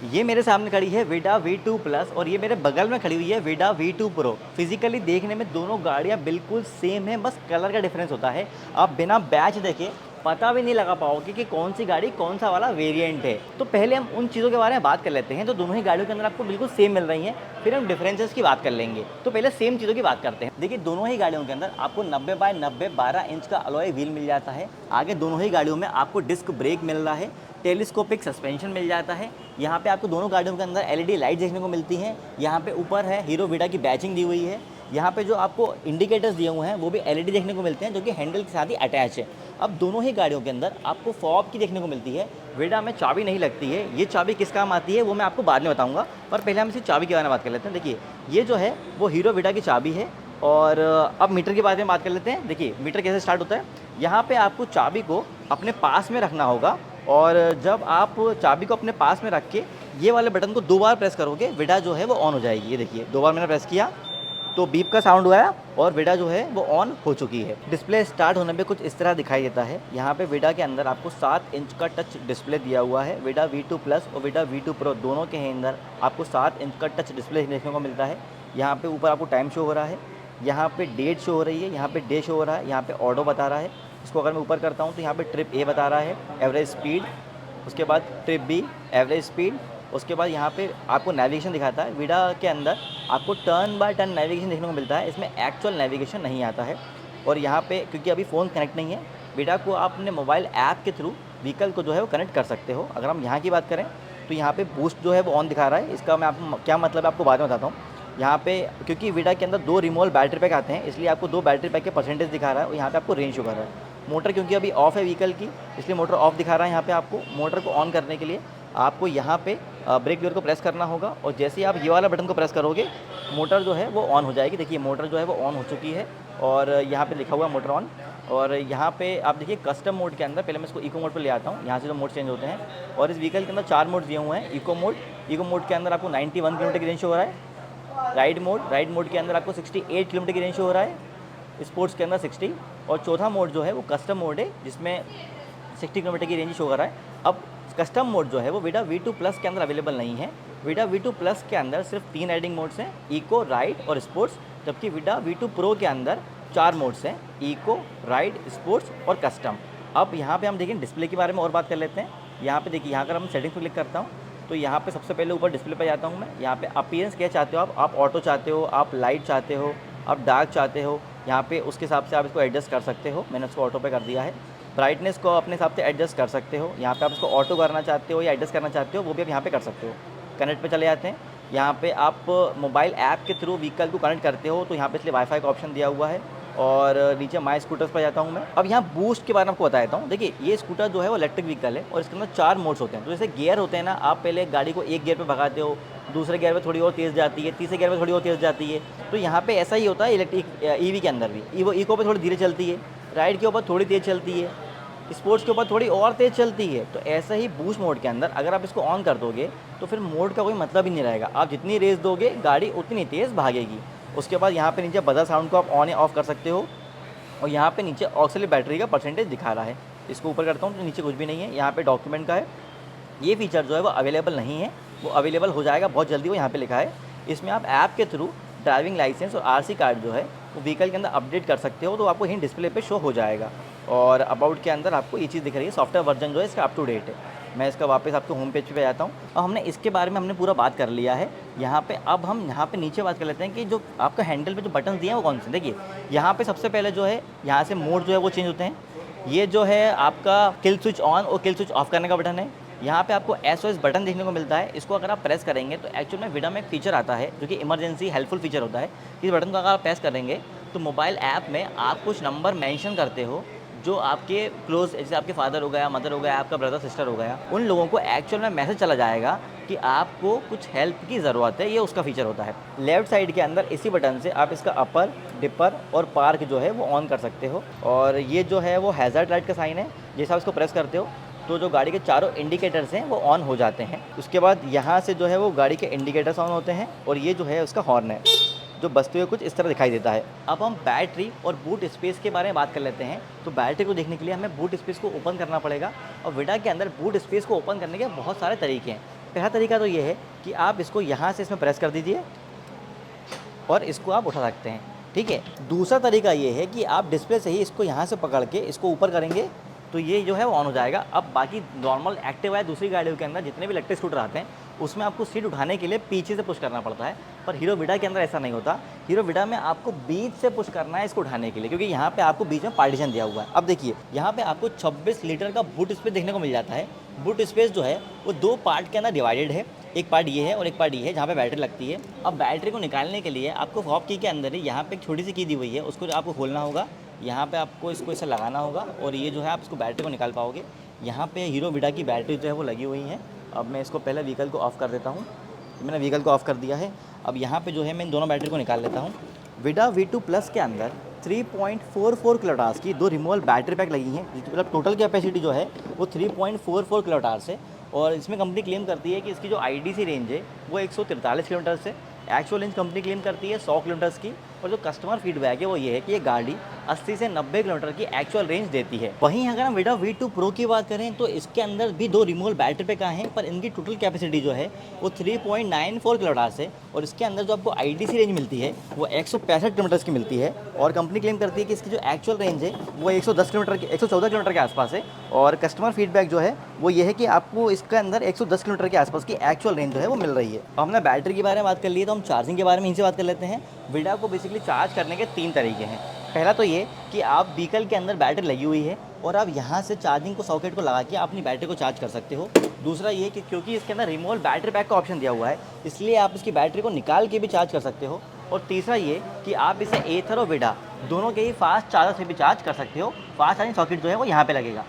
ये मेरे सामने खड़ी है विडा V2 प्लस और ये मेरे बगल में खड़ी हुई है विडा V2 प्रो। फिजिकली देखने में दोनों गाड़ियाँ बिल्कुल सेम है, बस कलर का डिफरेंस होता है। आप बिना बैच देखे पता भी नहीं लगा पाओगे कि कौन सी गाड़ी कौन सा वाला वेरिएंट है। तो पहले हम उन चीज़ों के बारे में बात कर लेते हैं। तो दोनों ही गाड़ियों के अंदर आपको बिल्कुल सेम मिल रही हैं, फिर हम डिफरेंसेस की बात कर लेंगे। तो पहले सेम चीज़ों की बात करते हैं। देखिए, दोनों ही गाड़ियों के अंदर आपको 90 बाय 90 12 इंच का अलॉय व्हील मिल जाता है। आगे दोनों ही गाड़ियों में आपको डिस्क ब्रेक मिल रहा है, टेलीस्कोपिक सस्पेंशन मिल जाता है। यहाँ पे आपको दोनों गाड़ियों के अंदर एलईडी लाइट देखने को मिलती हैं। यहाँ पे ऊपर है हीरो विडा की बैचिंग दी हुई है। यहाँ पे जो आपको इंडिकेटर्स दिए हुए हैं वो भी एलईडी देखने को मिलते हैं, जो कि हैंडल के साथ ही अटैच है। अब दोनों ही गाड़ियों के अंदर आपको फॉब की देखने को मिलती है। विडा में चाबी नहीं लगती है। ये चाबी किस काम आती है वो मैं आपको बाद में बताऊँगा, पर पहले हम इसी चाबी के बारे में बात कर लेते हैं। देखिए, ये जो है वो हीरो विडा की चाबी है। और अब मीटर के बारे में बात कर लेते हैं। देखिए, मीटर कैसे स्टार्ट होता है। यहाँ पे आपको चाबी को अपने पास में रखना होगा और जब आप चाबी को अपने पास में रख के ये वाले बटन को 2 बार प्रेस करोगे, विडा जो है वो ऑन हो जाएगी। ये देखिए, 2 बार मैंने प्रेस किया तो बीप का साउंड हुआ और विडा जो है वो ऑन हो चुकी है। डिस्प्ले स्टार्ट होने पे कुछ इस तरह दिखाई देता है। यहाँ पे विडा के अंदर आपको 7 इंच का टच डिस्प्ले दिया हुआ है। विडा V2 प्लस और विडा V2 प्रो दोनों के अंदर आपको 7 इंच का टच डिस्प्ले देखने को मिलता है। यहाँ पे ऊपर आपको टाइम शो हो रहा है, यहाँ पे डेट शो हो रही है, यहाँ पे डे शो हो रहा है, यहाँ पे ऑडो बता रहा है। इसको अगर मैं ऊपर करता हूँ तो यहाँ पे ट्रिप ए बता रहा है, एवरेज स्पीड, उसके बाद ट्रिप बी, एवरेज स्पीड, उसके बाद यहाँ पे आपको नेविगेशन दिखाता है। विडा के अंदर आपको टर्न बाय टर्न नेविगेशन देखने को मिलता है, इसमें एक्चुअल नेविगेशन नहीं आता है। और यहाँ पे क्योंकि अभी फ़ोन कनेक्ट नहीं है, विडा को आप अपने मोबाइल ऐप के थ्रू व्हीकल को जो है वो कनेक्ट कर सकते हो। अगर हम यहाँ की बात करें तो यहाँ पे बूस्ट जो है वो ऑन दिखा रहा है। इसका मैं आपको क्या मतलब है आपको बाद में बताता हूँ। यहाँ पे क्योंकि विडा के अंदर 2 रिमूवेबल बैटरी पैक आते हैं, इसलिए आपको 2 बैटरी पैक के परसेंटेज दिखा रहा है और यहाँ पे आपको रेंज शो कर रहा है। मोटर क्योंकि अभी ऑफ है व्हीकल की, इसलिए मोटर ऑफ दिखा रहा है। यहाँ पे आपको मोटर को ऑन करने के लिए आपको यहाँ पे ब्रेक लीवर को प्रेस करना होगा और जैसे ही आप ये वाला बटन को प्रेस करोगे, मोटर जो है वो ऑन हो जाएगी। देखिए, मोटर जो है वो ऑन हो चुकी है और यहाँ पे लिखा हुआ मोटर ऑन। और यहाँ पे आप देखिए कस्टम मोड के अंदर, पहले मैं इसको इको मोड पे ले आता हूँ। यहाँ से जो मोड चेंज होते हैं और इस व्हीकल के अंदर 4 मोड दिए हुए हैं। इको मोड के अंदर आपको 91 किलोमीटर की रेंज शो हो रहा है। राइड मोड के अंदर आपको 68 किलोमीटर की रेंज शो हो रहा है। स्पोर्ट्स के अंदर 60 और चौथा मोड जो है वो कस्टम मोड है, जिसमें 60 किलोमीटर की रेंज शो कर रहा है। अब कस्टम मोड जो है वो विडा V2 प्लस के अंदर अवेलेबल नहीं है। विडा V2 प्लस के अंदर सिर्फ 3 राइडिंग मोड्स हैं, इको, राइड और स्पोर्ट्स। जबकि विडा V2 प्रो के अंदर 4 मोड्स हैं, इको, राइड, स्पोर्ट्स और कस्टम। अब यहाँ पे हम देखें डिस्प्ले के बारे में और बात कर लेते हैं। यहाँ पे देखिए, यहाँ अगर हम सेटिंग्स पर क्लिक करता हूँ तो यहाँ पे सबसे पहले ऊपर डिस्प्ले पे जाता हूँ मैं। यहाँ पे अपीयरेंस क्या चाहते हो आप ऑटो चाहते हो, आप लाइट चाहते हो, आप डार्क चाहते हो, यहाँ पे उसके हिसाब से आप इसको एडजस्ट कर सकते हो। मैंने उसको ऑटो पे कर दिया है। ब्राइटनेस को अपने हिसाब से एडजस्ट कर सकते हो। यहाँ पे आप इसको ऑटो करना चाहते हो या एडजस्ट करना चाहते हो, वो भी आप यहाँ पे कर सकते हो। कनेक्ट पे चले जाते हैं। यहाँ पे आप मोबाइल ऐप के थ्रू व्हीकल को कनेक्ट करते हो तो यहाँ पे इसलिए वाईफाई का ऑप्शन दिया हुआ है। और नीचे माई स्कूटर्स पर जाता हूँ मैं। अब यहाँ बूस्ट के बारे में आपको बता देता हूँ। देखिए, ये स्कूटर जो है वो इलेक्ट्रिक व्हीकल है और इसके अंदर 4 मोड्स होते हैं। तो जैसे गियर होते हैं ना, आप पहले गाड़ी को एक गियर पे भगाते हो, दूसरे गियर में थोड़ी और तेज़ जाती है, तीसरे गियर में थोड़ी और तेज़ जाती है। तो यहाँ पे ऐसा ही होता है इलेक्ट्रिक ईवी के अंदर भी। इको पे थोड़ी धीरे चलती है, राइड के ऊपर थोड़ी तेज़ चलती है, स्पोर्ट्स के ऊपर थोड़ी और तेज़ चलती है। तो ऐसा ही बूस्ट मोड के अंदर अगर आप इसको ऑन कर दोगे तो फिर मोड का कोई मतलब ही नहीं रहेगा। आप जितनी रेस दोगे गाड़ी उतनी तेज़ भागेगी। उसके बाद यहाँ पे नीचे बजर साउंड को आप ऑन या ऑफ़ कर सकते हो और यहाँ पे नीचे ऑक्सिलरी बैटरी का परसेंटेज दिखा रहा है। इसको ऊपर करता हूँ तो नीचे कुछ भी नहीं है। यहाँ पे डॉक्यूमेंट का है। ये फीचर जो है वो अवेलेबल नहीं है, वो अवेलेबल हो जाएगा बहुत जल्दी। वो यहाँ पे लिखा है। इसमें आप ऐप के थ्रू ड्राइविंग लाइसेंस और आरसी कार्ड जो है वो व्हीकल के अंदर अपडेट कर सकते हो, तो आपको यहीं डिस्प्ले पे शो हो जाएगा। और अबाउट के अंदर आपको ये चीज़ दिख रही है, सॉफ्टवेयर वर्जन जो है इसका अप टू डेट है। मैं इसका वापस आपको होम पेज पे जाता हूँ और हमने इसके बारे में हमने पूरा बात कर लिया है यहाँ पे। अब हम यहाँ पे नीचे बात कर लेते हैं कि जो आपका हैंडल पे जो बटन दिए हैं वो कौन से। देखिए, यहाँ पे सबसे पहले जो है यहाँ से मोड जो है वो चेंज होते हैं। ये जो है आपका किल स्विच ऑन और किल स्विच ऑफ करने का बटन है। यहाँ पे आपको SOS बटन देखने को मिलता है। इसको अगर आप प्रेस करेंगे तो एक्चुअल में विडा में एक फीचर आता है जो कि इमरजेंसी हेल्पफुल फीचर होता है। इस बटन को अगर आप प्रेस करेंगे तो मोबाइल ऐप में आप कुछ नंबर मेंशन करते हो जो आपके क्लोज, जैसे आपके फादर हो गया, मदर हो गया, आपका ब्रदर सिस्टर हो गया, उन लोगों को एक्चुअल में मैसेज चला जाएगा कि आपको कुछ हेल्प की ज़रूरत है। ये उसका फीचर होता है। लेफ्ट साइड के अंदर इसी बटन से आप इसका अपर, डिपर और पार्क जो है वो ऑन कर सकते हो। और ये जो है वो हैज़र्ड लाइट का साइन है। जैसे आप इसको प्रेस करते हो तो जो गाड़ी के चारों इंडिकेटर्स हैं वो ऑन हो जाते हैं। उसके बाद यहाँ से जो है वो गाड़ी के इंडिकेटर्स ऑन होते हैं और ये जो है उसका हॉर्न है जो बजते हुए कुछ इस तरह दिखाई देता है। अब हम बैटरी और बूट स्पेस के बारे में बात कर लेते हैं। तो बैटरी को देखने के लिए हमें बूट स्पेस को ओपन करना पड़ेगा और विडा के अंदर बूट स्पेस को ओपन करने के बहुत सारे तरीके हैं। पहला तरीका तो ये है कि आप इसको यहाँ से इसमें प्रेस कर दीजिए और इसको आप उठा सकते हैं, ठीक है। दूसरा तरीका ये है कि आप डिस्प्ले से ही इसको यहाँ से पकड़ के इसको ऊपर करेंगे तो ये जो है वो ऑन हो जाएगा। अब बाकी नॉर्मल एक्टिवा है दूसरी गाड़ियों के अंदर जितने भी इलेक्ट्रिक स्कूटर आते हैं उसमें आपको सीट उठाने के लिए पीछे से पुश करना पड़ता है, पर हीरो विडा के अंदर ऐसा नहीं होता। हीरो विडा में आपको बीच से पुश करना है इसको उठाने के लिए, क्योंकि यहाँ पे आपको बीच में पार्टीशन दिया हुआ है। अब देखिए यहाँ पे आपको 26 लीटर का बूट स्पेस देखने को मिल जाता है। बूट स्पेस जो है वो 2 पार्ट के अंदर डिवाइडेड है, एक पार्ट ये है और एक पार्ट ये है जहाँ पे बैटरी लगती है। अब बैटरी को निकालने के लिए आपको फॉब की के अंदर ही यहाँ पे एक छोटी सी की दी हुई है, उसको आपको खोलना होगा। यहाँ पे आपको इसको ऐसे लगाना होगा और ये जो है आप इसको बैटरी को निकाल पाओगे। यहाँ पे हीरो विडा की बैटरी जो है वो लगी हुई है। अब मैं इसको पहले व्हीकल को ऑफ़ कर देता हूँ। मैंने व्हीकल को ऑफ़ कर दिया है। अब यहाँ पे जो है मैं इन दोनों बैटरी को निकाल लेता हूँ। विडा V2 प्लस के अंदर 3.44 किलोवाट की 2 रिमूवेबल बैटरी पैक लगी हैं, मतलब टोटल कैपेसिटी जो है वो 3.44 किलोवाट है। और इसमें कंपनी क्लेम करती है कि इसकी जो IDC रेंज है वो 143 किलोमीटर से, एक्चुअल रेंज कंपनी क्लेम करती है 100 किलोमीटर्स की। और जो कस्टमर फीडबैक है वो ये है कि ये गाड़ी 80 से 90 किलोमीटर की एक्चुअल रेंज देती है। वहीं अगर हम विडा V2 प्रो की बात करें तो इसके अंदर भी 2 रिमूवेबल बैटरी पैक आए हैं, पर इनकी टोटल कैपेसिटी जो है वो 3.94 किलोवाट है। और इसके अंदर जो आपको IDC रेंज मिलती है वो 165 किलोमीटर की मिलती है। और कंपनी क्लेम करती है कि इसकी जो एक्चुअल रेंज है वो 110 किलोमीटर की 114 किलोमीटर के आसपास है। और कस्टमर फीडबैक जो है वो ये है कि आपको इसके अंदर 110 किलोमीटर के आसपास की एक्चुअल रेंज जो है वो मिल रही है। अब हमने बैटरी के बारे में बात कर ली है तो हम चार्जिंग के बारे में इनसे बात कर लेते हैं। विडा को बेसिकली चार्ज करने के 3 तरीके हैं। पहला तो ये कि आप व्हीकल के अंदर बैटरी लगी हुई है और आप यहाँ से चार्जिंग को सॉकेट को लगा के अपनी बैटरी को चार्ज कर सकते हो। दूसरा ये कि क्योंकि इसके अंदर रिमूवेबल बैटरी पैक का ऑप्शन दिया हुआ है इसलिए आप इसकी बैटरी को निकाल के भी चार्ज कर सकते हो। और तीसरा ये कि आप इसे एथर और विडा दोनों के ही फास्ट चार्जर से भी चार्ज कर सकते हो। फास्ट चार्जिंग सॉकेट जो है वो यहाँ पे लगेगा।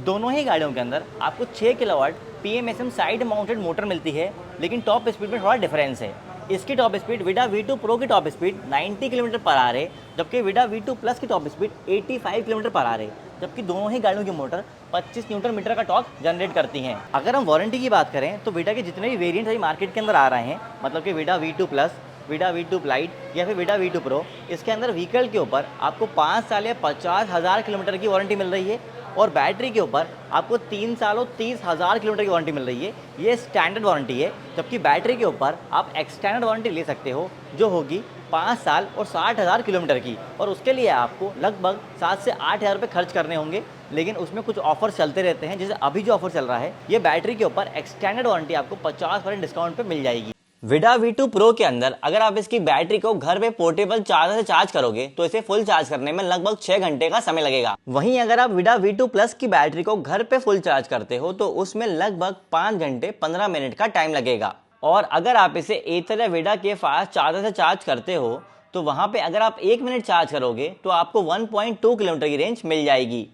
दोनों ही गाड़ियों के अंदर आपको 6 kilowatt PMSM side mounted motor मिलती है, लेकिन टॉप स्पीड में थोड़ा डिफरेंस है। इसकी टॉप स्पीड विडा V2 प्रो की top speed 90 kilometre per hour है, जबकि विडा V2 प्लस की top speed 85 kilometre per hour है। जबकि दोनों ही गाड़ियों की मोटर 25 न्यूटन मीटर का टॉर्क जनरेट करती हैं। अगर हम वारंटी की बात करें तो विडा के जितने भी वेरिएंट्स अभी मार्केट के अंदर आ रहे हैं, मतलब कि विडा V2 प्लस, विडा V2 लाइट या फिर विडा V2 प्रो, इसके अंदर व्हीकल के ऊपर आपको 5 साल या 50,000 किलोमीटर की वारंटी मिल रही है और बैटरी के ऊपर आपको 3 साल और 30,000 किलोमीटर की वारंटी मिल रही है। ये स्टैंडर्ड वारंटी है, जबकि बैटरी के ऊपर आप एक्सटेंडेड वारंटी ले सकते हो जो होगी 5 साल और 60,000 किलोमीटर की। और उसके लिए आपको लगभग 7 से 8,000 रुपये खर्च करने होंगे, लेकिन उसमें कुछ ऑफर चलते रहते हैं। जैसे अभी जो ऑफर चल रहा है, ये बैटरी के ऊपर एक्सटेंडेड वारंटी आपको 50% डिस्काउंट पे मिल जाएगी। विडा V2 प्रो के अंदर अगर आप इसकी बैटरी को घर पे पोर्टेबल चार्जर से चार्ज करोगे तो इसे फुल चार्ज करने में लगभग 6 घंटे का समय लगेगा। वहीं अगर आप विडा V2 प्लस की बैटरी को घर पे फुल चार्ज करते हो तो उसमें लगभग 5 घंटे 15 मिनट का टाइम लगेगा। और अगर आप इसे एथर या विडा के फास्ट चार्जर से चार्ज करते हो तो वहां पे अगर आप 1 मिनट चार्ज करोगे तो आपको 1.2 किलोमीटर की रेंज मिल जाएगी।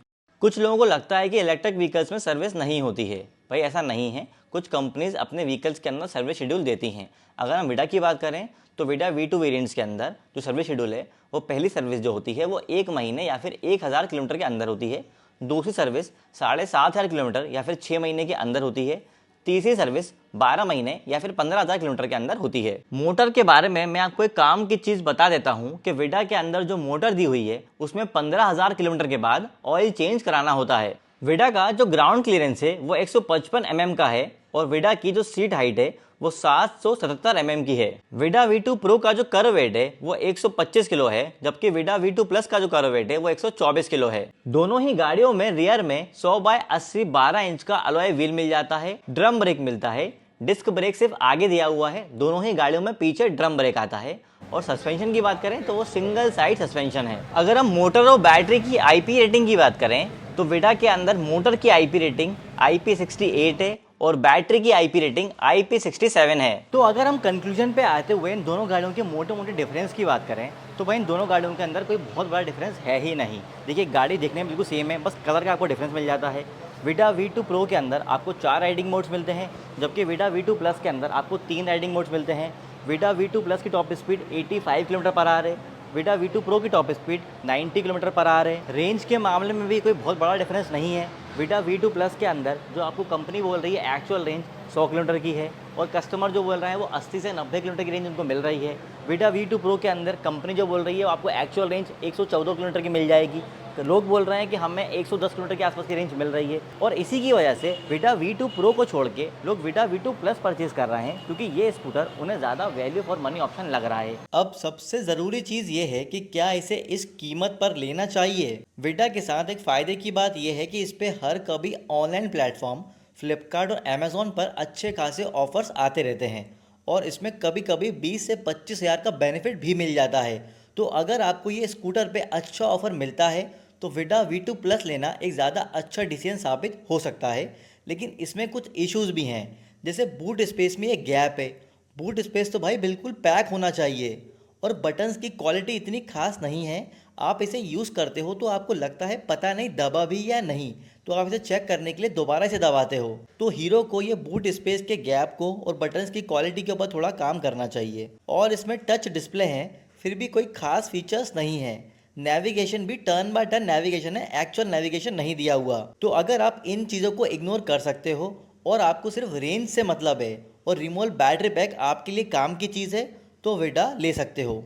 कुछ लोगों को लगता है कि इलेक्ट्रिक व्हीकल्स में सर्विस नहीं होती है। भाई ऐसा नहीं है, कुछ कंपनीज अपने व्हीकल्स के अंदर सर्विस शेड्यूल देती हैं। अगर हम विडा की बात करें तो विडा V2 वेरिएंट्स के अंदर जो सर्विस शेड्यूल है वो पहली सर्विस जो होती है वो 1 महीने या फिर 1,000 किलोमीटर के अंदर होती है। दूसरी सर्विस 7,500 किलोमीटर या फिर 6 महीने के अंदर होती है। तीसरी सर्विस 12 महीने या फिर 15,000 किलोमीटर के अंदर होती है। मोटर के बारे में मैं आपको एक काम की चीज बता देता हूँ कि विडा के अंदर जो मोटर दी हुई है उसमें 15,000 किलोमीटर के बाद ऑयल चेंज कराना होता है। विडा का जो ग्राउंड क्लियरेंस है वो 155 mm का है और विडा की जो सीट हाइट है वो 777 mm की है। विडा V2 प्रो का जो कर्व वेट है वो 125 किलो है, जबकि विडा V2 प्लस का जो कर्व वेट है वो 124 किलो है। दोनों ही गाड़ियों में रियर में 100/80 12 इंच का अलॉय व्हील मिल जाता है, ड्रम ब्रेक मिलता है। डिस्क ब्रेक सिर्फ आगे दिया हुआ है, दोनों ही गाड़ियों में पीछे ड्रम ब्रेक आता है। और सस्पेंशन की बात करें तो वो सिंगल साइड सस्पेंशन है। अगर हम मोटर और बैटरी की IP रेटिंग की बात करें तो विडा के अंदर मोटर की IP रेटिंग IP68 है और बैटरी की IP रेटिंग IP67 है। तो अगर हम कंक्लूजन पे आते हुए इन दोनों गाड़ियों के मोटे मोटे डिफरेंस की बात करें तो भाई इन दोनों गाड़ियों के अंदर कोई बहुत बड़ा डिफरेंस है ही नहीं। देखिए गाड़ी देखने में बिल्कुल सेम है, बस कलर का आपको डिफरेंस मिल जाता है। विडा V2 प्रो के अंदर आपको 4 राइडिंग मोड्स मिलते हैं, जबकि विडा V2 प्लस के अंदर आपको 3 राइडिंग मोड्स मिलते हैं। विडा V2 प्लस की top speed 85 kilometre per hour है, विडा V2 प्रो की top speed 90 kilometre per hour है। रेंज के मामले में भी कोई बहुत बड़ा डिफरेंस नहीं है। विडा V2 प्लस के अंदर जो आपको कंपनी बोल रही है एक्चुअल रेंज 100 किलोमीटर की है और कस्टमर जो बोल रहे हैं वो 80 से 90 किलोमीटर की रेंज उनको मिल रही है। विडा V2 प्रो के अंदर कंपनी जो बोल रही है वो आपको एक्चुअल रेंज 114 किलोमीटर की मिल जाएगी, लोग बोल रहे हैं कि हमें 110 किलोमीटर के आसपास की रेंज मिल रही है और इसी की वजह से विडा V2 प्रो को छोड़ के लोग विडा V2 प्लस परचेज कर रहे हैं क्योंकि ये स्कूटर उन्हें ज़्यादा वैल्यू फॉर मनी ऑप्शन लग रहा है। अब सबसे ज़रूरी चीज़ ये है कि क्या इसे इस कीमत पर लेना चाहिए। विडा के साथ एक फ़ायदे की बात यह है कि इस पे हर कभी ऑनलाइन प्लेटफॉर्म फ्लिपकार्ट और अमेज़ॉन पर अच्छे खासे ऑफर्स आते रहते हैं और इसमें कभी कभी 20 से 25 हज़ार का बेनिफिट भी मिल जाता है। तो अगर आपको ये स्कूटर पे अच्छा ऑफर मिलता है तो विडा V2 प्लस लेना एक ज़्यादा अच्छा डिसीजन साबित हो सकता है। लेकिन इसमें कुछ इश्यूज भी हैं, जैसे बूट स्पेस में एक गैप है। बूट स्पेस तो भाई बिल्कुल पैक होना चाहिए और बटन्स की क्वालिटी इतनी खास नहीं है। आप इसे यूज़ करते हो तो आपको लगता है पता नहीं दबा भी या नहीं, तो आप इसे चेक करने के लिए दोबारा से दबाते हो। तो हीरो को ये बूट स्पेस के गैप को और बटन्स की क्वालिटी के ऊपर थोड़ा काम करना चाहिए। और इसमें टच डिस्प्ले है, फिर भी कोई खास फीचर्स नहीं है। नेविगेशन भी टर्न बाय टर्न नेविगेशन है, एक्चुअल नेविगेशन नहीं दिया हुआ। तो अगर आप इन चीज़ों को इग्नोर कर सकते हो और आपको सिर्फ रेंज से मतलब है और रिमोल बैटरी पैक आपके लिए काम की चीज़ है तो विडा ले सकते हो।